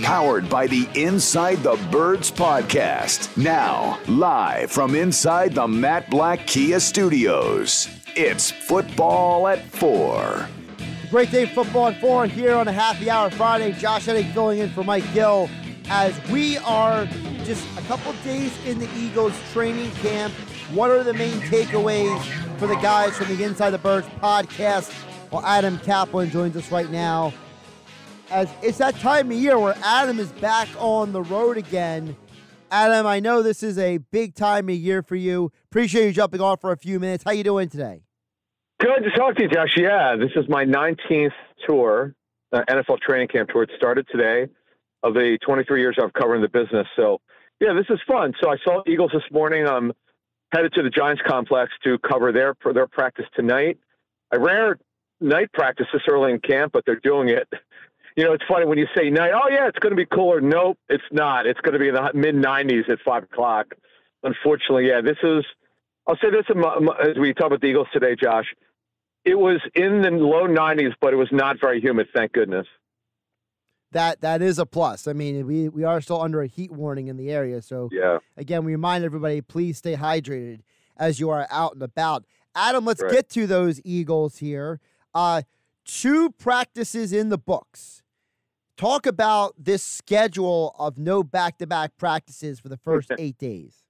Powered by the Inside the Birds podcast. Now, live from inside the Matt Black Kia Studios. It's Football at 4. Great day football at 4 here on a happy hour Friday. Josh Edding filling in for Mike Gill as we are just a couple days in the Eagles training camp. What are the main takeaways for the guys from the Inside the Birds podcast? Well, Adam Caplan joins us right now. As it's that time of year where Adam is back on the road again. Adam, I know this is a big time of year for you. Appreciate you jumping on for a few minutes. How you doing today? Good to talk to you, Josh. Yeah, this is my 19th tour, NFL training camp tour. It started today of the 23 years I've covering the business. So, yeah, this is fun. So I saw Eagles this morning. I'm headed to the Giants complex to cover their practice tonight. I ran night practice this early in camp, but they're doing it. You know, it's funny when you say night, oh, yeah, it's going to be cooler. Nope, it's not. It's going to be in the mid-90s at 5 o'clock. Unfortunately, yeah, I'll say this as we talk about the Eagles today, Josh. It was in the low 90s, but it was not very humid, thank goodness. That is a plus. I mean, we are still under a heat warning in the area. So, yeah. Again, we remind everybody, please stay hydrated as you are out and about. Adam, let's get to those Eagles here. 2 practices in the books. Talk about this schedule of no back-to-back practices for the first 8 days.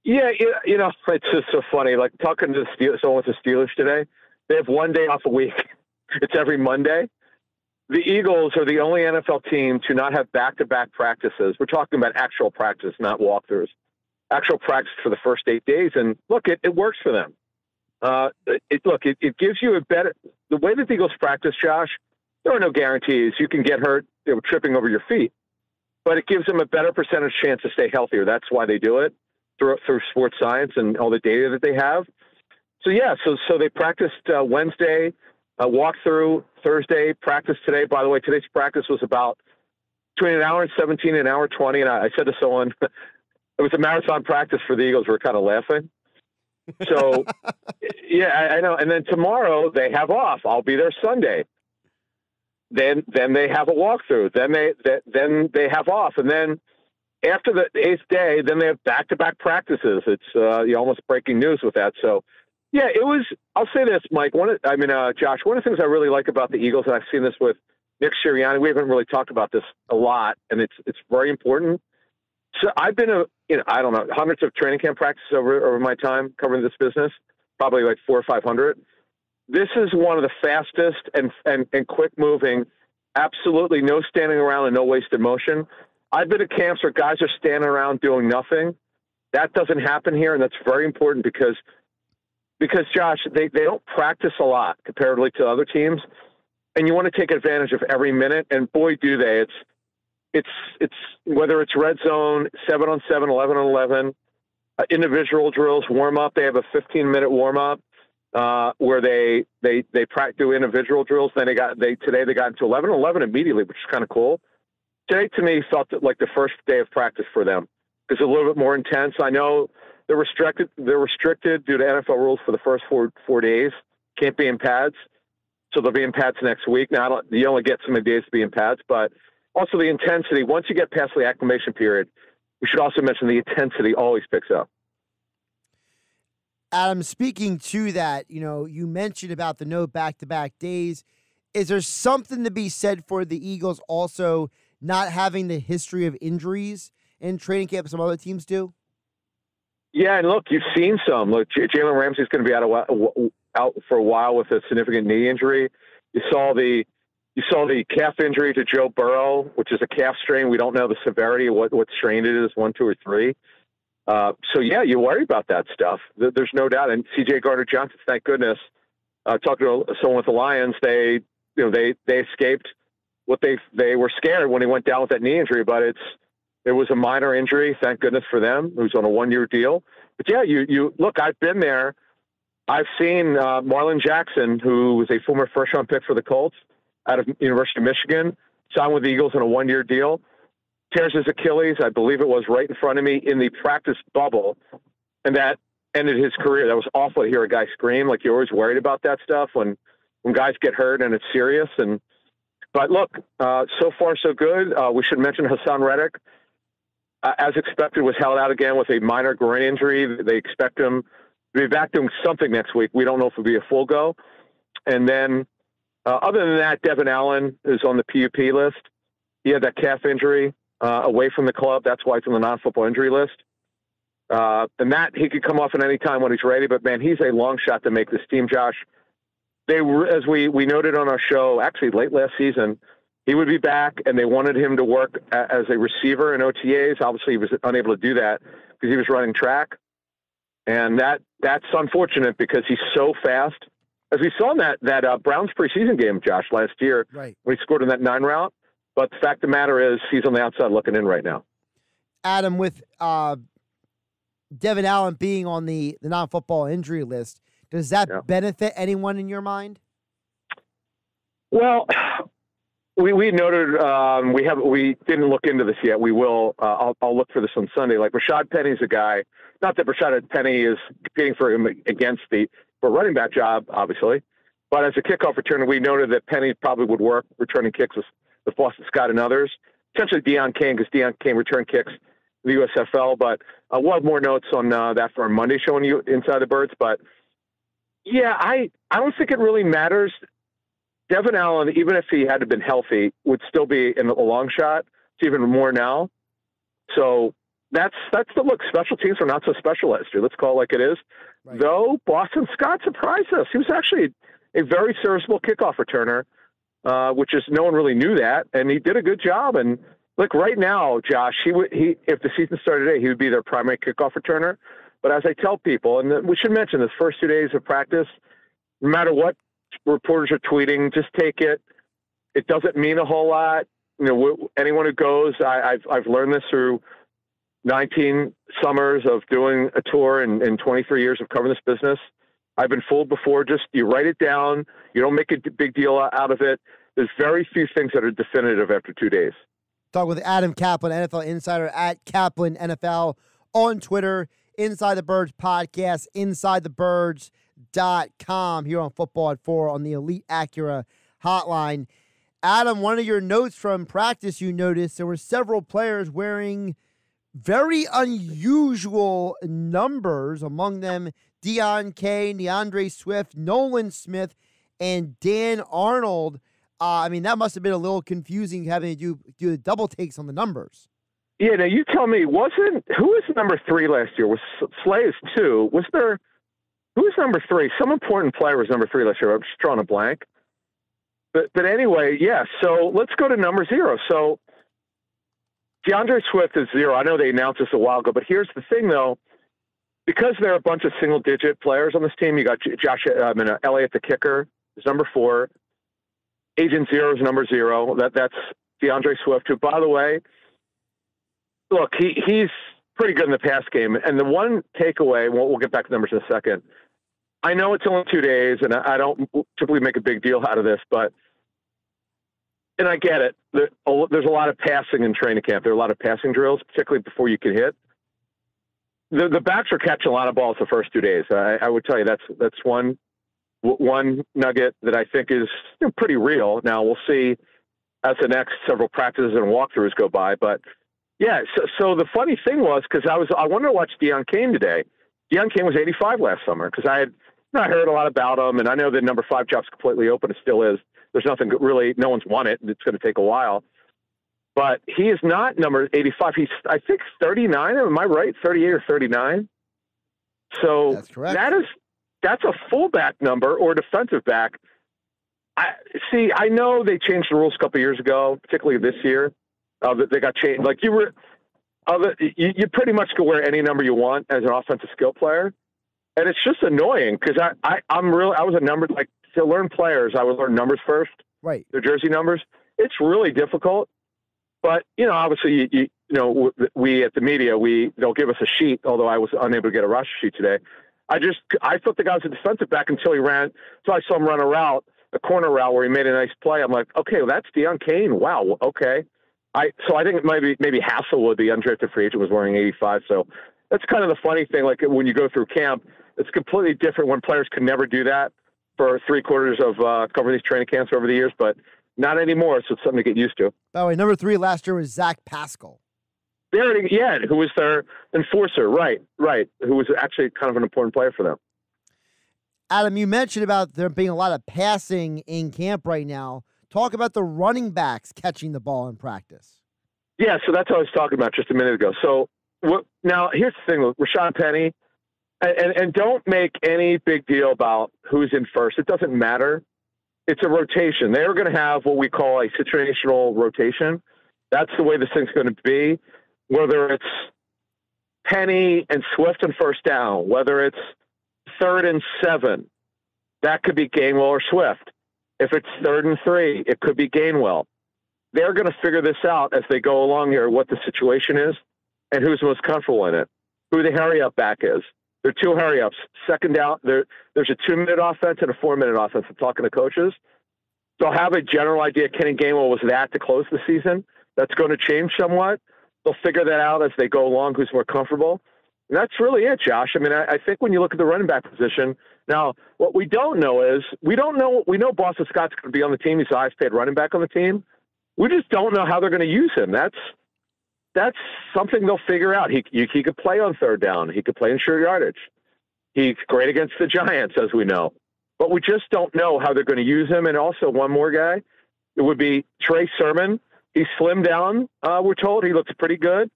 Yeah, you know, it's just so funny. Like talking to someone with the Steelers today, they have 1 day off a week. It's every Monday. The Eagles are the only NFL team to not have back-to-back practices. We're talking about actual practice, not walkthroughs. Actual practice for the first 8 days. And look, it works for them. It gives you a better – the way that the Eagles practice, Josh, there are no guarantees. You can get hurt tripping over your feet. But it gives them a better percentage chance to stay healthier. That's why they do it through sports science and all the data that they have. So, yeah, so they practiced Wednesday, walkthrough Thursday, practice today. By the way, today's practice was about between an hour and 17 and an hour 20. And I said to someone, it was a marathon practice for the Eagles. We were kind of laughing. So, yeah, I know. And then tomorrow they have off. I'll be there Sunday. Then they have a walkthrough. Then they have off. And then after the 8th day, then they have back-to-back practices. It's almost breaking news with that. So, yeah, it was. I'll say this, Mike. Josh. One of the things I really like about the Eagles, and I've seen this with Nick Sirianni. We haven't really talked about this a lot, and it's very important. So I've been I don't know, hundreds of training camp practices over my time covering this business, probably like 400 or 500. This is one of the fastest and quick moving, absolutely no standing around and no wasted motion. I've been at camps where guys are standing around doing nothing. That doesn't happen here, and that's very important because Josh, they don't practice a lot comparatively to other teams, and you want to take advantage of every minute, and boy, do they. It's whether it's red zone, 7-on-7, 11-on-11, individual drills, warm-up. They have a 15-minute warm-up where they do individual drills. Then today they got into 11-on-11 immediately, which is kind of cool. Today, to me, felt like the first day of practice for them because it's a little bit more intense. I know they're restricted due to NFL rules for the first four days. Can't be in pads, so they'll be in pads next week. Now, you only get so many days to be in pads, but also the intensity. Once you get past the acclimation period, we should also mention the intensity always picks up. Adam, speaking to that, you mentioned about the no back-to-back days. Is there something to be said for the Eagles also not having the history of injuries in training camp some other teams do? Yeah, and look, you've seen some. Look, Jalen Ramsey's going to be out for a while with a significant knee injury. You saw the calf injury to Joe Burrow, which is a calf strain. We don't know the severity of what strain it is, 1, 2, or 3. So yeah, you worry about that stuff. There's no doubt. And C.J. Gardner-Johnson, thank goodness, talking to someone with the Lions, they escaped what they were scared when he went down with that knee injury, but it was a minor injury. Thank goodness for them. It was on a 1-year deal. But yeah, you look, I've been there. I've seen Marlon Jackson, who was a former first-round pick for the Colts out of University of Michigan, signed with the Eagles on a 1-year deal. Tears his Achilles, I believe it was, right in front of me in the practice bubble, and that ended his career. That was awful to hear a guy scream. Like, you're always worried about that stuff when guys get hurt and it's serious. And But look, so far so good. We should mention Hassan Reddick, as expected, was held out again with a minor groin injury. They expect him to be back doing something next week. We don't know if it'll be a full go. And then, other than that, Devin Allen is on the PUP list. He had that calf injury away from the club. That's why it's on the non-football injury list. And that he could come off at any time when he's ready. But, man, he's a long shot to make this team, Josh. They were, as we noted on our show, actually late last season, he would be back, and they wanted him to work as a receiver in OTAs. Obviously, he was unable to do that because he was running track. And that's unfortunate because he's so fast. As we saw in that Browns preseason game, Josh, last year, right, when he scored in that 9 route. But the fact of the matter is he's on the outside looking in right now. Adam, with Devin Allen being on the non-football injury list, does that benefit anyone in your mind? Well, we noted we didn't look into this yet. We will. I'll look for this on Sunday. Like Rashad Penny's a guy. Not that Rashad Penny is competing for him against for running back job, obviously, but as a kickoff returner, we noted that Penny probably would work returning kicks with Boston Scott and others. Essentially, Deion Kane, because Deion Kane returned kicks in the USFL. But we'll have more notes on that for our Monday show on Inside the Birds. But yeah, I don't think it really matters. Devin Allen, even if he had been healthy, would still be in a long shot. It's even more now. So that's the look. Special teams are not so special last year. Let's call it like it is. Right. Though Boston Scott surprised us. He was actually a very serviceable kickoff returner, which is no one really knew that, and he did a good job. And look, right now, Josh, if the season started today, he would be their primary kickoff returner. But as I tell people, and we should mention this first 2 days of practice, no matter what reporters are tweeting, just take it. It doesn't mean a whole lot. You know, anyone who goes, I've learned this through 19 summers of doing a tour and 23 years of covering this business. I've been fooled before. Just you write it down. You don't make a big deal out of it. There's very few things that are definitive after 2 days. Talk with Adam Caplan, NFL insider at Caplan NFL on Twitter. Inside the Birds podcast, InsideTheBirds.com here on Football at 4 on the Elite Acura hotline. Adam, one of your notes from practice, you noticed there were several players wearing very unusual numbers, among them Deion Kane, DeAndre Swift, Nolan Smith, and Dan Arnold. I mean, that must have been a little confusing having to do the double takes on the numbers. Yeah, now you tell me, who was number 3 last year? Was Slay is 2? Who was number 3? Some important player was number 3 last year. I'm just drawing a blank. But anyway, yeah, so let's go to number 0. So DeAndre Swift is 0. I know they announced this a while ago, but here's the thing, though. Because there are a bunch of single-digit players on this team, you got Elliott, the kicker, is number 4. Agent 0 is number 0. That's DeAndre Swift, who, by the way, look, he's pretty good in the pass game. And the one takeaway, we'll get back to numbers in a second. I know it's only 2 days, and I don't typically make a big deal out of this, and I get it. There's a lot of passing in training camp. There are a lot of passing drills, particularly before you can hit. The backs are catching a lot of balls the first 2 days. I would tell you that's one nugget that I think is pretty real. Now we'll see as the next several practices and walkthroughs go by. But yeah, so the funny thing was, because I wanted to watch Deion Kane today. Deion Kane was 85 last summer because I heard a lot about him, and I know the number 5 job's completely open. It still is. There's nothing really. No one's won it. It's going to take a while. But he is not number 85. He's, I think, 39. Am I right? 38 or 39. So that's correct. That's a fullback number or defensive back. I know they changed the rules a couple of years ago, particularly this year. They got changed. Like you pretty much could wear any number you want as an offensive skill player, and it's just annoying because I was a number, like, to learn players. I would learn numbers first, right? Their jersey numbers. It's really difficult, but obviously we at the media they'll give us a sheet. Although I was unable to get a roster sheet today. I thought the guy was a defensive back until I saw him run a corner route where he made a nice play. I'm like, okay, well, that's Deion Kane. Wow, okay. So I think maybe Hasselwood, the undrafted free agent, was wearing 85. So that's kind of the funny thing. Like when you go through camp, it's completely different when players can never do that for 3/4 of covering these training camps over the years. But Not anymore, so it's something to get used to. By the way, number 3 last year was Zach Pascal. Who was their enforcer, right, who was actually kind of an important player for them. Adam, you mentioned about there being a lot of passing in camp right now. Talk about the running backs catching the ball in practice. Yeah, so that's what I was talking about just a minute ago. So now here's the thing with Rashad Penny, and don't make any big deal about who's in first. It doesn't matter. It's a rotation. They're going to have what we call a situational rotation. That's the way this thing's going to be. Whether it's Penny and Swift and first down, whether it's 3rd and 7, that could be Gainwell or Swift. If it's 3rd and 3, it could be Gainwell. They're going to figure this out as they go along here, what the situation is and who's most comfortable in it, who the hurry-up back is. There are 2 hurry-ups. Second down, there's a 2-minute offense and a 4-minute offense. I'm talking to coaches. They'll have a general idea Kenny Gainwell was that to close the season. That's going to change somewhat. They'll figure that out as they go along, who's more comfortable. And that's really it, Josh. I mean, I think when you look at the running back position, now what we don't know is we know Boston Scott's going to be on the team. He's the highest paid running back on the team. We just don't know how they're going to use him. That's something they'll figure out. He could play on 3rd down. He could play in short yardage. He's great against the Giants, as we know. But we just don't know how they're going to use him. And also one more guy, it would be Trey Sermon. He's slimmed down, we're told. He looks pretty good.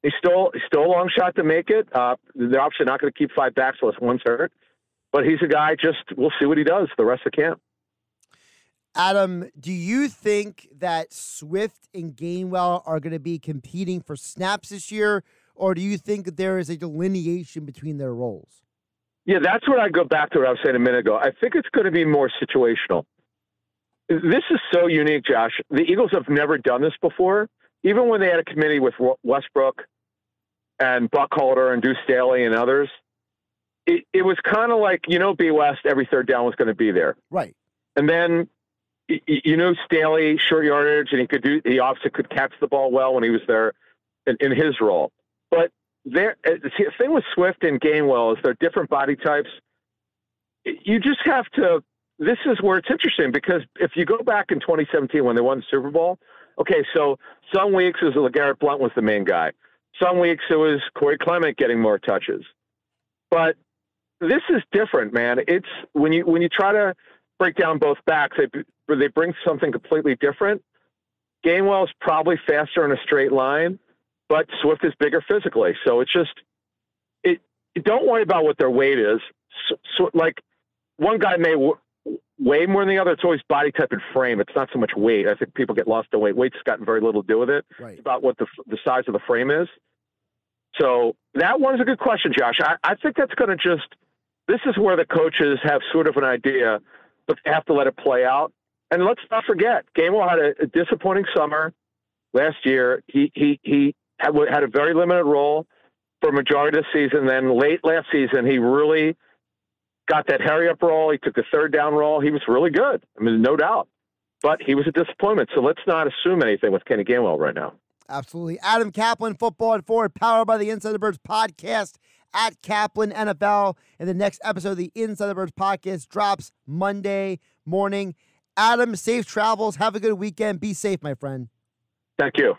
He's still a long shot to make it. They're obviously not going to keep 5 backs unless one's hurt. But he's a guy, we'll see what he does the rest of camp. Adam, do you think that Swift and Gainwell are going to be competing for snaps this year, or do you think that there is a delineation between their roles? Yeah, that's where I go back to what I was saying a minute ago. I think it's going to be more situational. This is so unique, Josh. The Eagles have never done this before. Even when they had a committee with Westbrook and Buckholder and Deuce Staley and others, it was kind of like, B. West, every 3rd down was going to be there. Right. And then, Staley, short yardage, and he obviously could catch the ball well when he was there in his role. But the thing with Swift and Gainwell is they're different body types. You just have to, this is where it's interesting, because if you go back in 2017 when they won the Super Bowl, okay, so some weeks it was LeGarrette Blount was the main guy. Some weeks it was Corey Clement getting more touches. But this is different, man. It's when you try to break down both backs, they bring something completely different. Gainwell is probably faster in a straight line, but Swift is bigger physically. So it's just, don't worry about what their weight is. So like one guy may weigh more than the other. It's always body type and frame. It's not so much weight. I think people get lost in weight. Weight's gotten very little to do with it. Right. It's about what the size of the frame is. So that one's a good question, Josh. I think that's going to this is where the coaches have sort of an idea, but they have to let it play out. And let's not forget, Gainwell had a disappointing summer last year. He had a very limited role for a majority of the season. Then late last season, he really got that hurry-up role. He took the 3rd down role. He was really good. I mean, no doubt. But he was a disappointment. So let's not assume anything with Kenny Gainwell right now. Absolutely. Adam Caplan, Football at 4, powered by the Inside the Birds podcast at Caplan NFL. And the next episode of the Inside the Birds podcast drops Monday morning. Adam, safe travels. Have a good weekend. Be safe, my friend. Thank you.